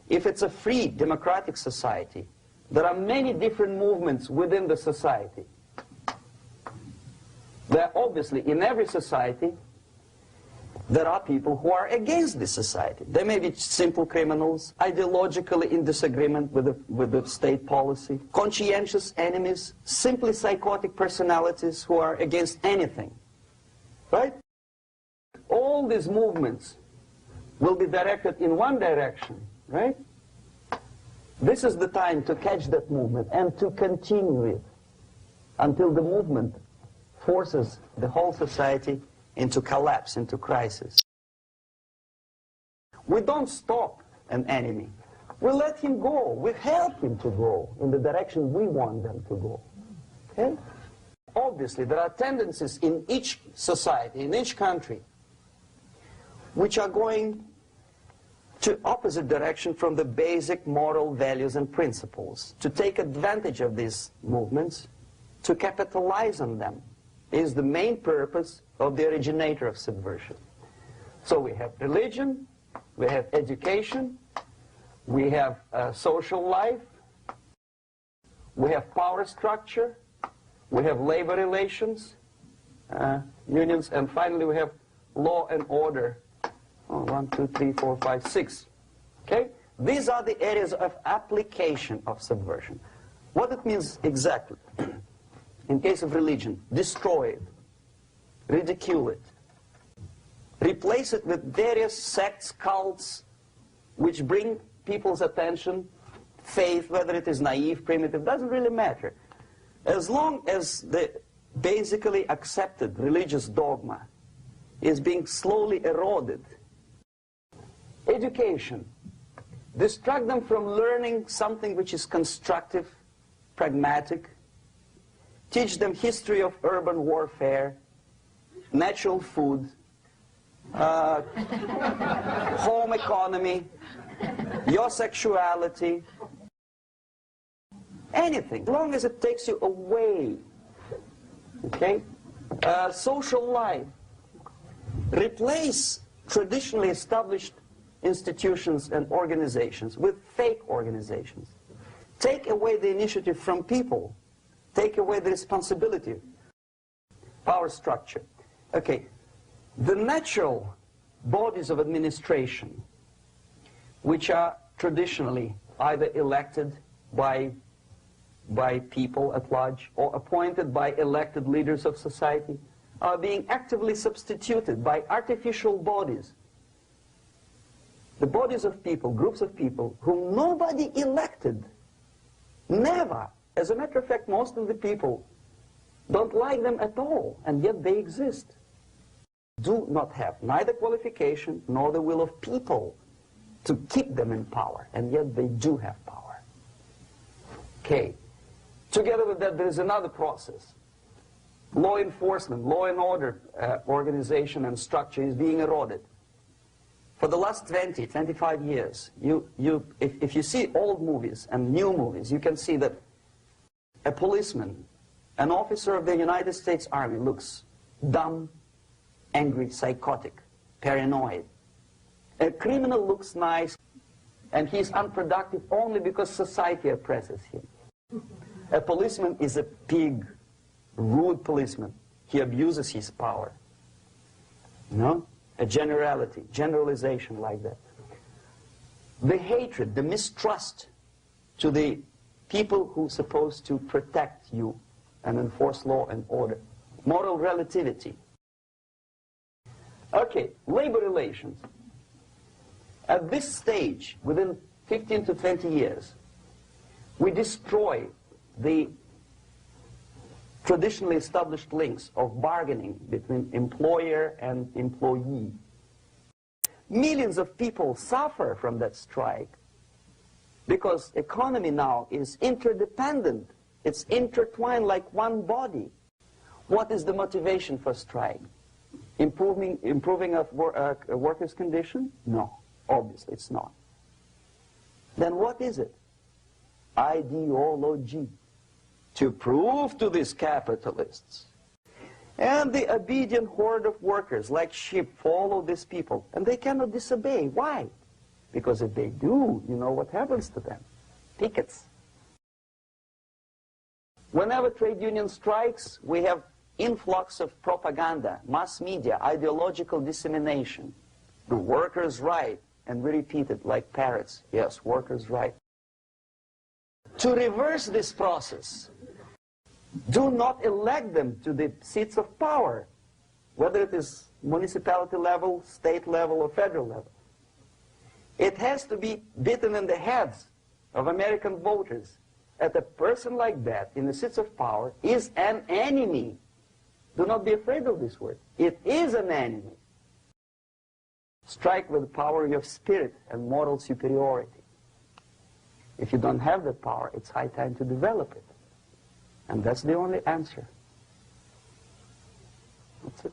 if it's a free democratic society, there are many different movements within the society. There are obviously, in every society, there are people who are against this society. They may be simple criminals, ideologically in disagreement with the state policy, conscientious enemies, simply psychotic personalities who are against anything. Right? All these movements will be directed in one direction, right? This is the time to catch that movement and to continue it until the movement forces the whole society into collapse, into crisis. We don't stop an enemy. We let him go. We help him to go in the direction we want them to go. Okay? Obviously, there are tendencies in each society, in each country, which are going to opposite direction from the basic moral values and principles. To take advantage of these movements, to capitalize on them, is the main purpose of the originator of subversion. So we have religion, we have education, we have social life, we have power structure, we have labor relations, unions, and finally we have law and order. 1, 2, 3, 4, 5, 6. Okay? These are the areas of application of subversion. What it means exactly? In case of religion, destroy it, ridicule it, replace it with various sects, cults, which bring people's attention, faith, whether it is naive, primitive, doesn't really matter. As long as the basically accepted religious dogma is being slowly eroded. Education. Distract them from learning something which is constructive, pragmatic. Teach them history of urban warfare, natural food, home economy, your sexuality, anything, as long as it takes you away. Okay? Social life. Replace traditionally established institutions and organizations with fake organizations. Take away the initiative from people. Take away the responsibility. Power structure. Okay, the natural bodies of administration, which are traditionally either elected by people at large or appointed by elected leaders of society, are being actively substituted by artificial bodies. The bodies of people, groups of people, whom nobody elected. Never. As a matter of fact, most of the people don't like them at all, and yet they exist. Do not have neither qualification nor the will of people to keep them in power, and yet they do have power. Okay. Together with that, there is another process. Law enforcement, law and order organization and structure is being eroded. For the last 20, 25 years, if you see old movies and new movies, you can see that a policeman, an officer of the United States Army, looks dumb, angry, psychotic, paranoid. A criminal looks nice, and he's unproductive only because society oppresses him. A policeman is a pig, rude policeman. He abuses his power. You know? A generality, generalization like that. The hatred, the mistrust to the people who are supposed to protect you and enforce law and order. Moral relativity. Okay, labor relations. At this stage, within 15 to 20 years, we destroy the traditionally established links of bargaining between employer and employee. Millions of people suffer from that strike because economy now is interdependent. It's intertwined like one body. What is the motivation for strike? Improving of a workers' condition? No, obviously it's not. Then what is it? Ideology. To prove to these capitalists. And the obedient horde of workers, like sheep, follow these people. And they cannot disobey. Why? Because if they do, you know what happens to them. Pickets. Whenever trade union strikes, we have influx of propaganda, mass media, ideological dissemination. The workers' right, and we repeat it like parrots. Yes, workers' right. To reverse this process, do not elect them to the seats of power, whether it is municipality level, state level, or federal level. It has to be beaten in the heads of American voters that a person like that in the seats of power is an enemy. Do not be afraid of this word. It is an enemy. Strike with the power of spirit and moral superiority. If you don't have that power, it's high time to develop it. And that's the only answer. That's it.